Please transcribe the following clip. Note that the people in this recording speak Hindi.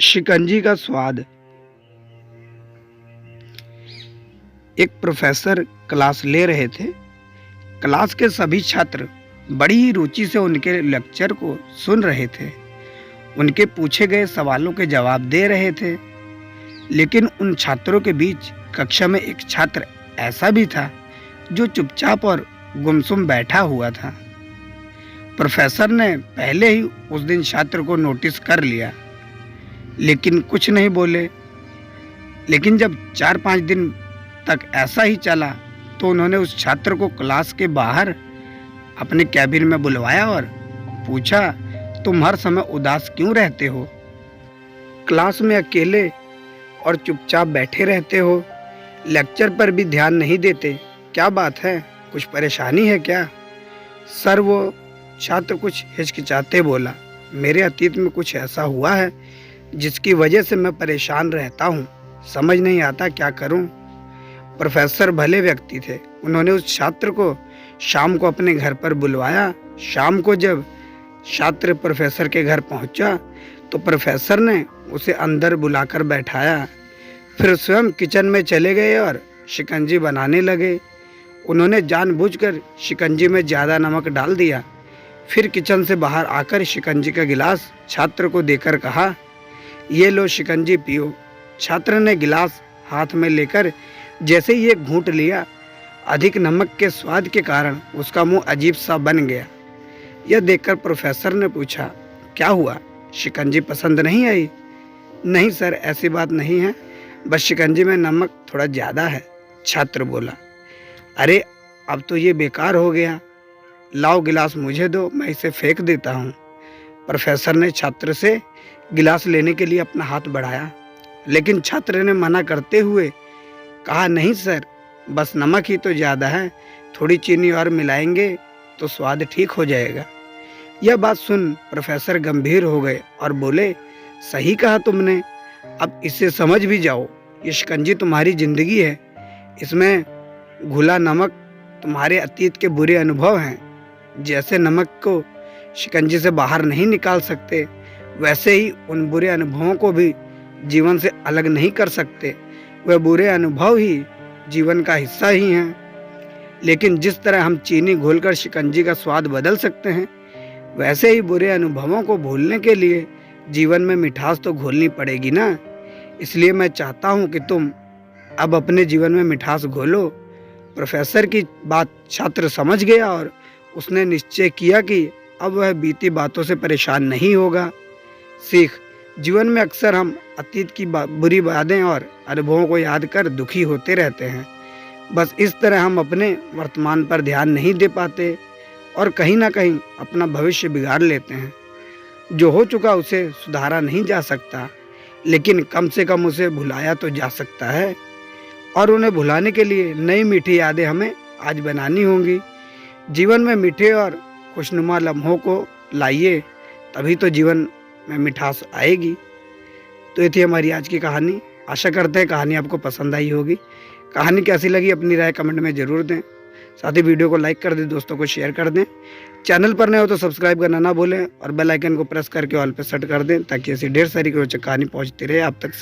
शिकंजी का स्वाद। एक प्रोफेसर क्लास ले रहे थे। क्लास के सभी छात्र बड़ी ही रुचि से उनके लेक्चर को सुन रहे थे। उनके पूछे गए सवालों के जवाब दे रहे थे। लेकिन उन छात्रों के बीच कक्षा में एक छात्र ऐसा भी था जो चुपचाप और गुमसुम बैठा हुआ था। प्रोफेसर ने पहले ही उस दिन छात्र को नोटिस कर लिया, लेकिन कुछ नहीं बोले। लेकिन जब 4-5 दिन तक ऐसा ही चला तो उन्होंने उस छात्र को क्लास के बाहर अपने कैबिन में बुलवाया और पूछा, तुम हर समय उदास क्यों रहते हो? क्लास में अकेले और चुपचाप बैठे रहते हो, लेक्चर पर भी ध्यान नहीं देते, क्या बात है? कुछ परेशानी है क्या? सर, वो छात्र कुछ हिचकिचाते बोला, मेरे अतीत में कुछ ऐसा हुआ है जिसकी वजह से मैं परेशान रहता हूँ, समझ नहीं आता क्या करूँ। प्रोफेसर भले व्यक्ति थे। उन्होंने उस छात्र को शाम को अपने घर पर बुलवाया। शाम को जब छात्र प्रोफेसर के घर पहुंचा तो प्रोफेसर ने उसे अंदर बुलाकर बैठाया। फिर स्वयं किचन में चले गए और शिकंजी बनाने लगे। उन्होंने जानबूझकर शिकंजी में ज़्यादा नमक डाल दिया। फिर किचन से बाहर आकर शिकंजी का गिलास छात्र को देकर कहा, ये लो शिकंजी पियो। छात्र ने गिलास हाथ में लेकर जैसे ही एक घूंट लिया, अधिक नमक के स्वाद के कारण उसका मुंह अजीब सा बन गया। यह देखकर प्रोफेसर ने पूछा, क्या हुआ? शिकंजी पसंद नहीं आई? नहीं सर, ऐसी बात नहीं है, बस शिकंजी में नमक थोड़ा ज़्यादा है, छात्र बोला। अरे, अब तो ये बेकार हो गया, लाओ गिलास मुझे दो, मैं इसे फेंक देता हूँ। प्रोफेसर ने छात्र से गिलास लेने के लिए अपना हाथ बढ़ाया, लेकिन छात्र ने मना करते हुए कहा, नहीं सर, बस नमक ही तो ज़्यादा है, थोड़ी चीनी और मिलाएंगे तो स्वाद ठीक हो जाएगा। यह बात सुन प्रोफेसर गंभीर हो गए और बोले, सही कहा तुमने, अब इसे समझ भी जाओ, ये शिकंजी तुम्हारी ज़िंदगी है, इसमें घुला नमक तुम्हारे अतीत के बुरे अनुभव हैं। जैसे नमक को शिकंजी से बाहर नहीं निकाल सकते, वैसे ही उन बुरे अनुभवों को भी जीवन से अलग नहीं कर सकते। वह बुरे अनुभव ही जीवन का हिस्सा ही हैं। लेकिन जिस तरह हम चीनी घोलकर शिकंजी का स्वाद बदल सकते हैं, वैसे ही बुरे अनुभवों को भूलने के लिए जीवन में मिठास तो घोलनी पड़ेगी ना। इसलिए मैं चाहता हूँ कि तुम अब अपने जीवन में मिठास घोलो। प्रोफेसर की बात छात्र समझ गया और उसने निश्चय किया कि अब वह बीती बातों से परेशान नहीं होगा। सीख, जीवन में अक्सर हम अतीत की बुरी बातें और अनुभवों को याद कर दुखी होते रहते हैं। बस इस तरह हम अपने वर्तमान पर ध्यान नहीं दे पाते और कहीं ना कहीं अपना भविष्य बिगाड़ लेते हैं। जो हो चुका उसे सुधारा नहीं जा सकता, लेकिन कम से कम उसे भुलाया तो जा सकता है। और उन्हें भुलाने के लिए नई मीठी यादें हमें आज बनानी होंगी। जीवन में मीठे और खुशनुमा लम्हों को लाइए, तभी तो जीवन में मिठास आएगी। तो ये थी हमारी आज की कहानी। आशा करते हैं कहानी आपको पसंद आई होगी। कहानी कैसी लगी अपनी राय कमेंट में ज़रूर दें। साथ ही वीडियो को लाइक कर दें, दोस्तों को शेयर कर दें। चैनल पर नए हो तो सब्सक्राइब करना ना भूलें और बेल आइकन को प्रेस करके ऑल पे सेट कर दें, ताकि ऐसी ढेर सारी रोचक कहानी पहुंचती रहे आप तक।